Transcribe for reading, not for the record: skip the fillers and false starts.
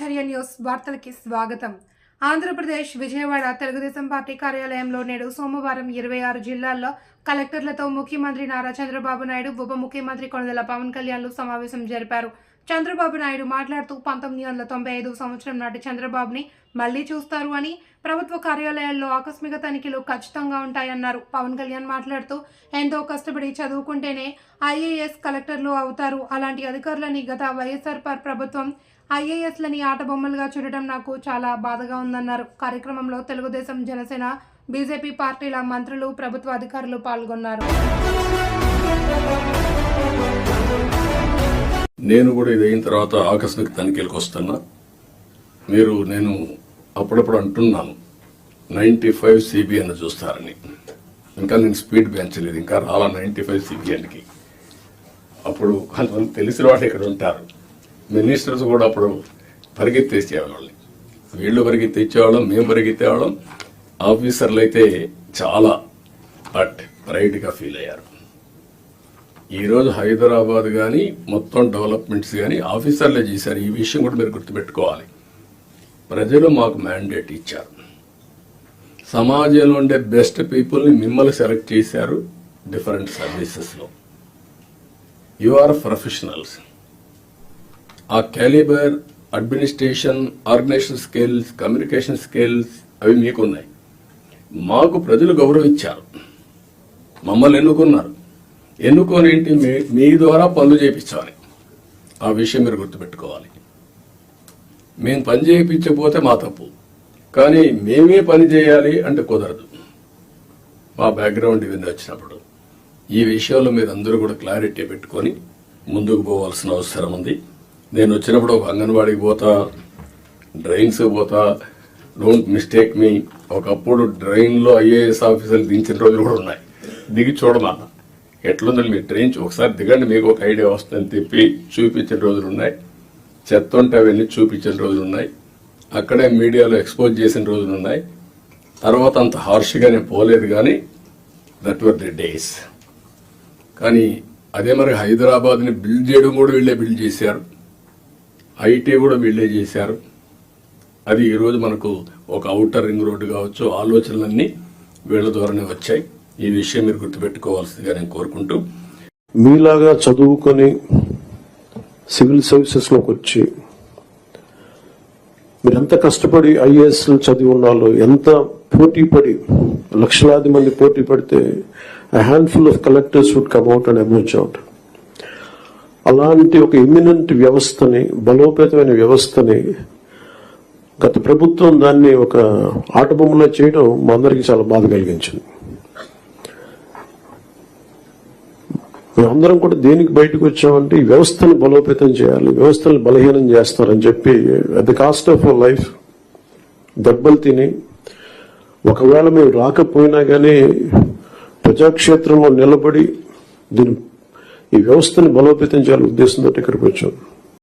ఆచార్య news వార్తలకి స్వాగతం. Andhra Pradesh Vijayawada Telugu Desam party కార్యాలయంలో నేడు సోమవారం 26 జిల్లాల్లో కలెక్టర్లతో ముఖ్యమంత్రి నారా చంద్రబాబు నాయుడు, ఉప ముఖ్యమంత్రి కొణిదెల పవన్ కళ్యాణ్లు సమావేశం జరిపారు. చంద్రబాబు నాయుడు మాట్లాడుతూ 1995 సంవత్సరం నాటి చంద్రబాబుని మళ్లీ చూస్తారు అని, ప్రభుత్వ కార్యాలయాల్లో ఆకస్మిక తనిఖీలు ఖచ్చితంగా ఉంటాయన్నారు. పవన్ కళ్యాణ్ మాట్లాడుతూ ఎంతో కష్టపడి చదువుకుంటేనే ఐఏఎస్ కలెక్టర్లు అవుతారు. అలాంటి అధికారులని గత వైఎస్ఆర్ ప్రభుత్వం ఐఏఎస్లని ఆటబొమ్మలుగా చూడటం నాకు చాలా బాధగా ఉందన్నారు. కార్యక్రమంలో తెలుగుదేశం, జనసేన, బీజేపీ పార్టీల మంత్రులు, ప్రభుత్వ అధికారులు పాల్గొన్నారు. నేను కూడా ఇది అయిన తర్వాత ఆకస్మిక తనిఖీలకు వస్తున్నా. నేను అప్పుడప్పుడు అంటున్నాను 95 CBN చూస్తారని. ఇంకా నేను స్పీడ్ పెంచలేదు, ఇంకా రాలా 95 CBNకి. అప్పుడు కొంతమంది తెలిసిన వాళ్ళు ఇక్కడ ఉంటారు. మినిస్టర్స్ కూడా అప్పుడు పరిగెత్తేసేవాళ్ళని, వీళ్ళు పరిగెత్తేవాళ్ళం, మేము పరిగెత్తేవాళ్ళం. ఆఫీసర్లు అయితే చాలా ప్రైడ్గా ఫీల్ అయ్యారు. ఈరోజు హైదరాబాద్ కానీ మొత్తం డెవలప్మెంట్స్ కానీ ఆఫీసర్లే చేశారు. ఈ విషయం కూడా మీరు గుర్తుపెట్టుకోవాలి. ప్రజలు మాకు మ్యాండేట్ ఇచ్చారు. సమాజంలో ఉండే బెస్ట్ పీపుల్ని మిమ్మల్ని సెలెక్ట్ చేశారు. డిఫరెంట్ సర్వీసెస్లో యు ఆర్ ప్రొఫెషనల్స్. ఆ calibre, administration, organisation skills, communication skills అవి మీకున్నాయి. మాకు ప్రజలు గౌరవించారు, మమ్మల్ని ఎన్నుకున్నారు. ఎన్నుకోనేంటి, మీ ద్వారా పనులు చేయించాలి. ఆ విషయం మీరు గుర్తుపెట్టుకోవాలి. మేము పని చేయించకపోతే మా తప్పు, కానీ మేమే పని చేయాలి అంటే కుదరదు. మా బ్యాక్గ్రౌండ్ ఇవన్నీ వచ్చినప్పుడు ఈ విషయంలో మీరు అందరూ కూడా క్లారిటీ పెట్టుకొని ముందుకు పోవాల్సిన అవసరం ఉంది. నేను వచ్చినప్పుడు ఒక అంగన్వాడికి పోతా, డ్రైన్స్ పోతా. డోంట్ మిస్టేక్ మీ. ఒకప్పుడు డ్రైన్లో ఐఏఎస్ ఆఫీసర్లు దించిన రోజులు కూడా ఉన్నాయి. దిగి చూడమన్నా ఎట్లుందని మీరు ట్రైన్ ఒకసారి దిగండి, మీకు ఒక ఐడియా వస్తుందని తిప్పి చూపించిన రోజులు ఉన్నాయి. చెత్త ఉంటే అవన్నీ చూపించిన రోజులు ఉన్నాయి. అక్కడే మీడియాలో ఎక్స్పోజ్ చేసిన రోజులు ఉన్నాయి. తర్వాత అంత హార్ష్గా నేను పోలేదు, కానీ దట్ వర్ ది డేస్. కానీ అదే మరి హైదరాబాద్ని బిల్డ్ చేయడం కూడా వీళ్ళే బిల్డ్ చేశారు. ఐటీ కూడా వీళ్ళే చేశారు. అది ఈరోజు మనకు ఒక ఔటర్ రింగ్ రోడ్డు కావచ్చు, ఆలోచనలన్నీ వీళ్ళ ద్వారానే వచ్చాయి. ఈ విషయం మీరు గుర్తుపెట్టుకోవాల్సిందిగా నేను కోరుకుంటూ, మీలాగా చదువుకొని సివిల్ సర్వీసెస్లోకి వచ్చి మీరు ఎంత కష్టపడి ఐఏఎస్ చదివి ఉన్నాలో, ఎంత పోటీ పడి, లక్షలాది మంది పోటీ పడితే a handful of collectors would come out and emerge out. అలాంటి ఒక ఎమినెంట్ వ్యవస్థని, బలోపేతమైన వ్యవస్థని గత ప్రభుత్వం దాన్ని ఒక ఆటబొమ్మలా చేయడం మా అందరికీ చాలా బాధ కలిగించింది. మేమందరం కూడా దేనికి బయటకు వచ్చామంటే ఈ వ్యవస్థను బలోపేతం చేయాలి, వ్యవస్థను బలహీనం చేస్తారని చెప్పి at the cost of life దెబ్బలు తిని, ఒకవేళ మేము రాకపోయినా కానీ ప్రజాక్షేత్రంలో నిలబడి ఈ వ్యవస్థను బలోపేతం చేయాలని ఉద్దేశంతో ఇక్కడికి వచ్చాం.